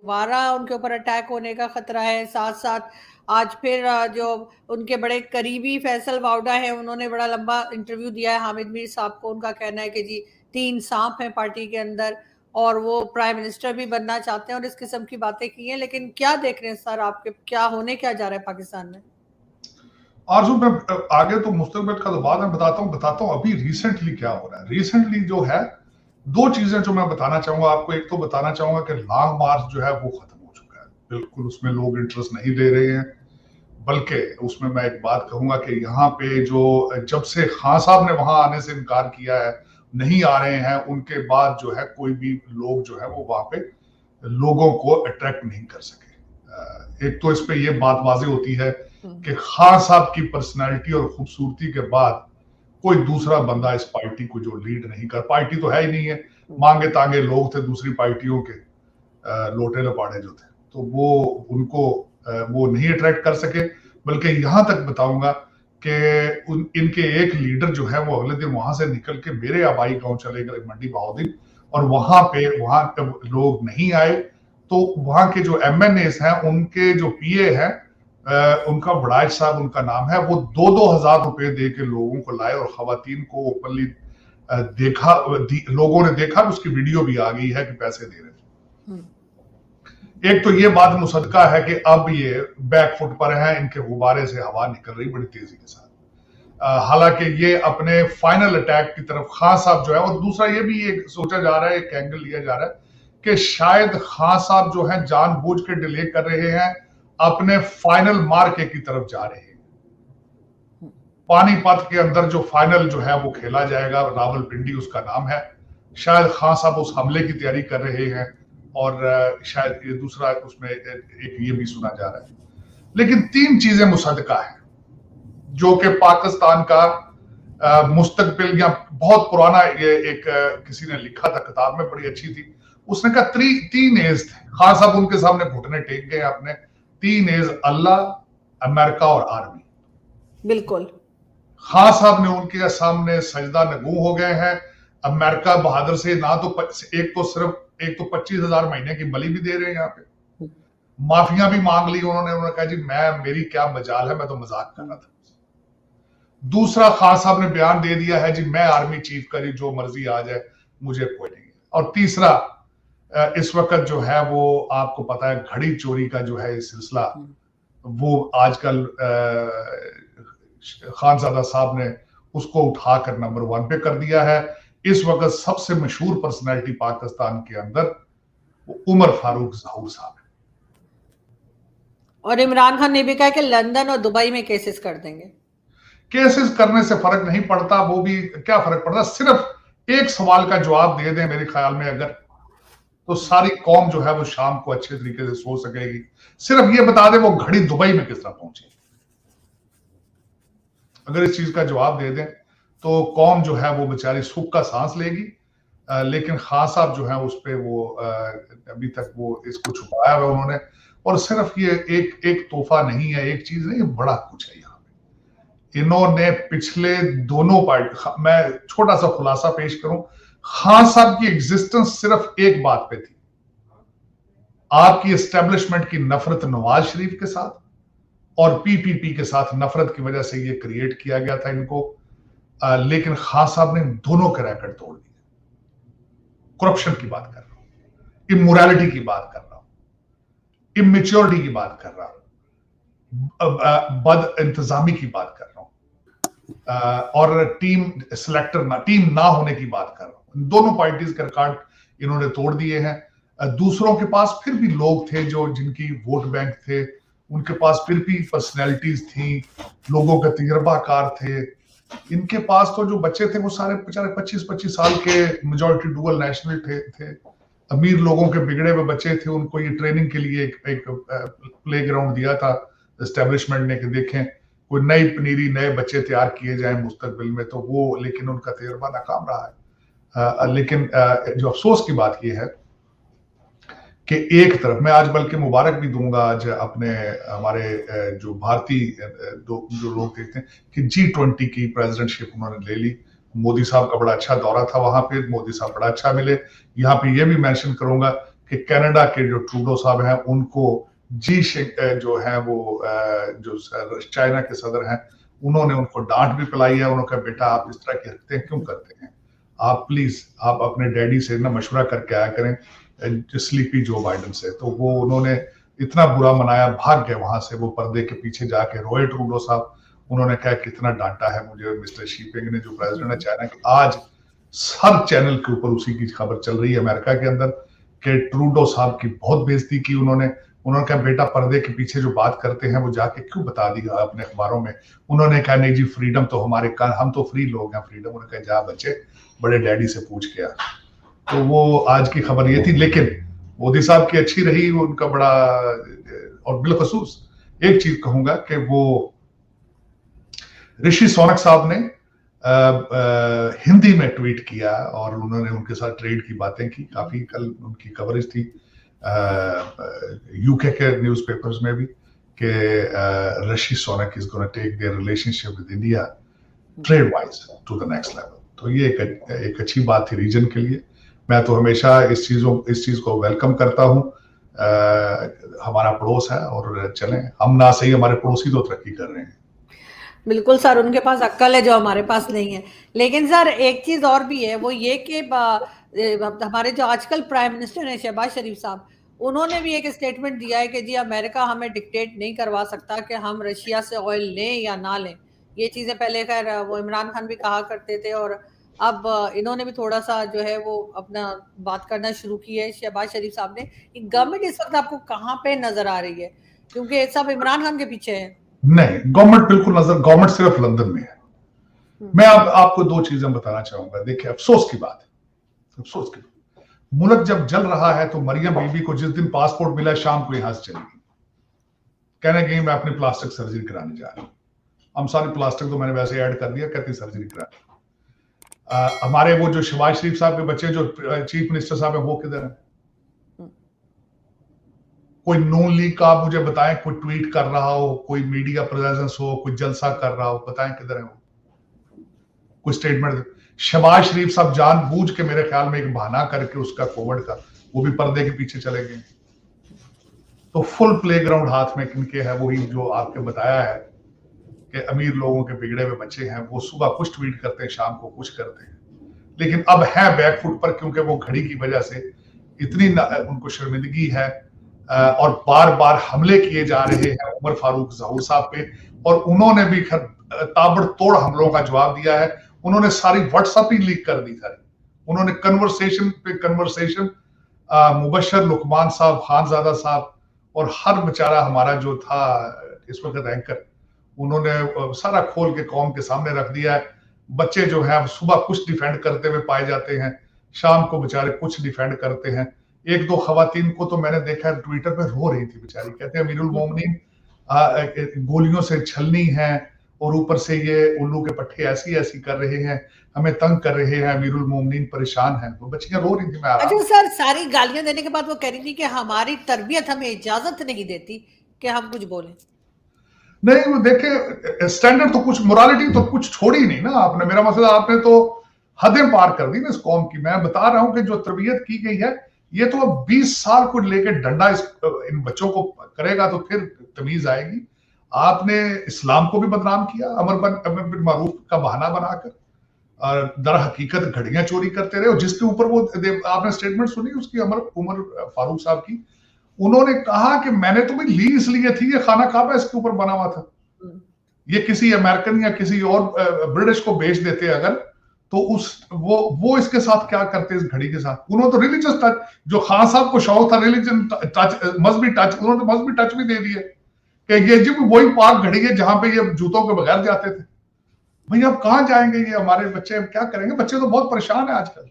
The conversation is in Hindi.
दोबारा उनके ऊपर अटैक होने का खतरा है। साथ साथ आज फिर जो उनके बड़े करीबी फैसल वाउडा है, उन्होंने बड़ा लंबा इंटरव्यू दिया है हामिद मीर साहब को। उनका कहना है कि जी 3 सांप हैं पार्टी के अंदर और वो प्राइम मिनिस्टर भी बनना चाहते हैं और इस किस्म की बातें की हैं। लेकिन क्या देख रहे हैं सर, आपके क्या होने क्या जा रहा है पाकिस्तान में? आरजू, मैं आगे तो मुस्तकबिल का तो बाद में बताता हूँ अभी रिसेंटली क्या हो रहा है। रिसेंटली जो है, दो चीजें जो मैं बताना चाहूंगा आपको। एक तो बताना चाहूंगा कि लॉन्ग मार्च जो है वो खत्म हो चुका है, बिल्कुल उसमें लोग इंटरेस्ट नहीं ले रहे हैं। बल्कि उसमें मैं एक बात कहूंगा कि यहाँ पे जो जब से खान साहब ने वहां आने से इनकार किया है, नहीं आ रहे हैं, उनके बाद जो है कोई भी लोग जो है वो वहां पे लोगों को अट्रैक्ट नहीं कर सके। एक तो इस पे ये बात वाज़ेह होती है कि खान साहब की पर्सनैलिटी और खूबसूरती के बाद कोई दूसरा बंदा इस पार्टी को जो लीड नहीं कर, पार्टी तो है ही नहीं है, मांगे तांगे लोग थे दूसरी पार्टियों के, लोटे लपाड़े जो थे, तो वो उनको वो नहीं अट्रैक्ट कर सके। बल्कि यहां तक बताऊंगा कि इनके एक लीडर जो है वो अगले दिन वहां से निकल के मेरे आबाई गांव चले गए, मंडी बहाउद्दीन, और वहां लोग नहीं आए तो वहां के जो एमएनएस हैं, उनके जो पीए हैं, उनका बड़ाइच साहब उनका नाम है, वो 2-2 हजार रुपए दे के लोगों को लाए और खवातीन को ओपनली देखा, लोगों ने देखा, उसकी वीडियो भी आ गई है कि पैसे दे रहे थे। एक तो ये बात मुसद्दका है कि अब ये बैकफुट पर हैं, इनके गुब्बारे से हवा निकल रही बड़ी तेजी के साथ। हालांकि ये अपने फाइनल अटैक की तरफ खान साहब जो है, और दूसरा ये भी एक सोचा जा रहा है, एक एंगल लिया जा रहा है कि शायद खान साहब जो है जानबूझ के डिले कर रहे हैं, अपने फाइनल मार्के की तरफ जा रहे हैं। पानीपत के अंदर जो फाइनल जो है वो खेला जाएगा, रावलपिंडी उसका नाम है, शायद खान साहब उस हमले की तैयारी कर रहे हैं, और शायद ये दूसरा उसमें एक ये भी सुना जा रहा है। लेकिन 3 चीजें मुसद्दका है जो कि पाकिस्तान का मुस्तकबिल, या बहुत पुराना, ये एक किसी ने लिखा था किताब में, बड़ी अच्छी थी। उसने कहा 3 एज थे, खान साहब उनके सामने घुटने टेक गए अपने। 3 एज: अल्लाह, अमेरिका और आर्मी। बिल्कुल। खान साहब ने उनके सामने सजदा नगू हो गए हैं। अमेरिका बहादुर से ना तो एक तो 25,000 महीने की बलि भी दे रहे हैं यहाँ पे, माफिया भी मांग ली उन्होंने कहा जी मेरी क्या मजाल है, मैं तो मजाक कर रहा था। दूसरा, खान साहब ने बयान दे दिया है जी मैं आर्मी चीफ का जी जो मर्जी आ जाए मुझे कोई नहीं है। और तीसरा, इस वक्त जो है वो आपको पता है घड़ी चोरी का जो है सिलसिला, वो आजकल खानजादा साहब ने उसको उठाकर नंबर 1 पे कर दिया है। इस वक्त सबसे मशहूर पर्सनैलिटी पाकिस्तान के अंदर उमर फारूक ज़हूर साहब है। और इमरान खान ने भी कहा कि लंदन और दुबई में केसेस कर देंगे। केसेस करने से फर्क नहीं पड़ता, वो भी क्या फर्क पड़ता, सिर्फ एक सवाल का जवाब दे दें मेरे ख्याल में अगर, तो सारी कौम जो है वो शाम को अच्छे तरीके से सो सकेगी। सिर्फ ये बता दे वो घड़ी दुबई में किस तरह पहुंची, अगर इस चीज का जवाब दे दें तो कौम जो है वो बेचारी सुख का सांस लेगी। लेकिन खान साहब जो है उस पर वो अभी तक वो इसको छुपाया हुआ उन्होंने। और सिर्फ ये एक तोहफा नहीं है, एक चीज नहीं, बड़ा कुछ है यहाँ पे। इन्होंने पिछले दोनों पार्टी, मैं छोटा सा खुलासा पेश करूं, खान साहब की एग्जिस्टेंस सिर्फ एक बात पे थी, आपकी एस्टेब्लिशमेंट की नफरत नवाज शरीफ के साथ और पीपीपी के साथ नफरत की वजह से ये क्रिएट किया गया था इनको। लेकिन खान साहब ने दोनों के रैकेट तोड़ दिए। करप्शन की बात कर रहा हूं, इमोरलिटी की बात कर रहा हूं, इमेच्योरिटी की बात कर रहा हूं, बद इंतजामी की बात कर रहा हूं, और टीम ना होने की बात कर रहा हूं। दोनों पार्टीज के रिकॉर्ड इन्होंने तोड़ दिए हैं। दूसरों के पास फिर भी लोग थे जो जिनकी वोट बैंक थे, उनके पास फिर भी पर्सनैलिटीज थी, लोगों के तजर्बाकार थे। इनके पास तो जो बच्चे थे वो सारे बेचारे 25-25 साल के, मेजॉरिटी डुअल नेशनल थे। अमीर लोगों के बिगड़े हुए बच्चे थे, उनको ये ट्रेनिंग के लिए एक प्ले ग्राउंड दिया था एस्टेब्लिशमेंट ने कि देखें कोई नई पनीरी, नए बच्चे तैयार किए जाए मुस्तकबिल में, तो वो, लेकिन उनका तजर्बा नाकाम रहा है। लेकिन जो अफसोस की बात यह है कि एक तरफ मैं आज बल्कि मुबारक भी दूंगा आज अपने हमारे जो भारतीय जो लोग देखते हैं कि G20 की प्रेसिडेंटशिप उन्होंने ले ली। मोदी साहब का बड़ा अच्छा दौरा था वहां पे, मोदी साहब बड़ा अच्छा मिले। यहाँ पे ये भी मेंशन करूंगा कि कनाडा के जो ट्रूडो साहब हैं उनको जो है वो जो चाइना के सदर हैं उन्होंने उनको डांट भी पिलाई है। उन्होंने कहा बेटा आप इस तरह की हरकतें क्यों करते हैं, आप प्लीज आप अपने डैडी से ना मशवरा करके आया करें स्लीपी जो बाइडन से। तो वो उन्होंने इतना बुरा मनाया, भाग गए वहां से, वो पर्दे के पीछे जाके रोए ट्रूडो साहब। उन्होंने कहा कितना डांटा है मुझे मिस्टर शीपिंग ने, जो प्रेसिडेंट है चाइना के। आज हर चैनल के ऊपर उसी की खबर चल रही है अमेरिका के अंदर कि ट्रूडो साहब की बहुत बेइज्जती की उन्होंने कहा बेटा पर्दे के पीछे जो बात करते हैं वो जाके क्यों बता दी अपने अखबारों में। उन्होंने कहा नहीं जी फ्रीडम तो हमारे कान, हम तो फ्री लोग हैं, फ्रीडम। उन्होंने कहा जा बच्चे बड़े डैडी से पूछ के आ। तो वो आज की खबर ये थी। लेकिन मोदी साहब की अच्छी रही उनका बड़ा, और बिलखसूस एक चीज कहूंगा कि वो ऋषि सोनक साहब ने हिंदी में ट्वीट किया और उन्होंने उनके साथ ट्रेड की बातें की। काफी कल उनकी कवरेज थी यूके के न्यूज़पेपर्स में भी कि Rishi Sunak is gonna take their relationship with India trade wise to the next level. तो ये एक अच्छी बात थी रीजन के लिए। मैं तो हमेशा इस चीज को वेलकम करता हूँ। हमारा पड़ोस है और चलें, हम ना सही हमारे पड़ोसी तो तरक्की कर रहे हैं। बिल्कुल सर, उनके पास अक्ल है जो हमारे पास नहीं है। लेकिन सर एक चीज और भी है, वो ये कि हमारे जो आजकल प्राइम मिनिस्टर हैं शहबाज शरीफ साहब, उन्होंने भी एक स्टेटमेंट दिया है कि जी अमेरिका हमें डिक्टेट नहीं करवा सकता कि हम रशिया से ऑयल लें या ना लें। ये चीजें पहले खैर वो इमरान खान भी कहा करते थे और अब इन्होंने भी थोड़ा सा जो है वो अपना बात करना शुरू की है शहबाज शरीफ साहब ने। गवर्नमेंट इस वक्त आपको कहाँ पे नजर आ रही है, क्योंकि सब इमरान खान के पीछे है? नहीं, गवर्नमेंट बिल्कुल गवर्नमेंट सिर्फ लंदन में है। मैं आपको दो चीजें बताना चाहूंगा। देखिए अफसोस की बात है, मुल्क जब जल रहा है तो मरियम बीबी को जिस दिन पासपोर्ट मिला शाम को यहां से चली गई, कहने गई मैं अपनी प्लास्टिक सर्जरी कराने जा रही हूँ। हम सारी प्लास्टिक तो मैंने वैसे ऐड कर दिया, कहती सर्जरी करानी। हमारे वो जो शहबाज शरीफ साहब के बच्चे जो चीफ मिनिस्टर साहब है वो किधर है? कोई नून लीग का आप मुझे बताएं, कोई ट्वीट कर रहा हो, कोई मीडिया प्रेजेंस हो, कोई जलसा कर रहा हो, बताएं किधर है वो? कोई स्टेटमेंट। शहबाज शरीफ साहब जानबूझ के मेरे ख्याल में एक बहाना करके उसका कोविड का, वो भी पर्दे के पीछे चले गए। तो फुल प्लेग्राउंड हाथ में किनके है? वही जो आपके बताया है कि अमीर लोगों के बिगड़े हुए बच्चे हैं, वो सुबह कुछ ट्वीट करते हैं, शाम को कुछ करते हैं। लेकिन अब है बैकफुट पर, क्योंकि वो घड़ी की वजह से इतनी उनको शर्मिंदगी है और बार बार हमले किए जा रहे हैं उमर फारूक ज़हूर साहब पे, और उन्होंने भी ताबड़तोड़ हमलों का जवाब दिया है। उन्होंने सारी व्हाट्सएप ही लीक कर दी सारी। उन्होंने कन्वर्सेशन पे कन्वर्सेशन मुबशर लुकमान साहब, खानजादा साहब और हर बेचारा हमारा जो था इस वक्त एंकर, उन्होंने सारा खोल के कौम के सामने रख दिया है। बच्चे जो है सुबह कुछ डिफेंड करते हुए पाए जाते हैं, शाम को बेचारे कुछ डिफेंड करते हैं। एक दो खवातीन को तो मैंने देखा है ट्विटर पे रो रही थी बेचारी, कहते हैं अमीरुल मोमिनीन गोलियों से छलनी है और ऊपर से ये उल्लू के पट्टे ऐसी कर रहे हैं, हमें तंग कर रहे हैं, अमीरुल मोमिनीन परेशान है। वो बच्चियां रो रही थी। मैं अच्छा सर, सारी गालियां देने के बाद वो कह रही थी कि हमारी तरबियत हमें इजाजत नहीं देती कि हम कुछ बोलें। नहीं, वो देखे स्टैंडर्ड तो कुछ, मोरालिटी तो कुछ छोड़ी नहीं ना आपने। मेरा मसला, आपने तो हदें पार कर दी ना इस कौम की। मैं बता रहा हूं कि जो तरबियत की गई है, ये तो अब 20 साल को लेकर डंडा इन बच्चों को करेगा तो फिर तमीज आएगी। आपने इस्लाम को भी बदनाम किया अमर बिन मारूफ का बहाना बनाकर, और दर हकीकत घड़ियां चोरी करते रहे। और जिसके ऊपर वो आपने स्टेटमेंट सुनी उसकी, उमर फारूक साहब की, उन्होंने कहा कि मैंने तो भाई ली इसलिए थी, ये खाना काबा इसके ऊपर बना हुआ था, ये किसी अमेरिकन या किसी और ब्रिटिश को बेच देते अगर, तो वो इसके साथ क्या करते इस घड़ी के साथ। उन्होंने तो रिलीजियस टच, जो खान साहब को शौक था रिलीजन टच, मजहबी टच, उन्होंने मजहबी टच भी दे दिए कि ये जी वही पाक घड़ी है जहां पे ये जूतों के बगैर जाते थे। भाई अब कहां जाएंगे ये हमारे बच्चे, अब क्या करेंगे? बच्चे तो बहुत परेशान है आजकल।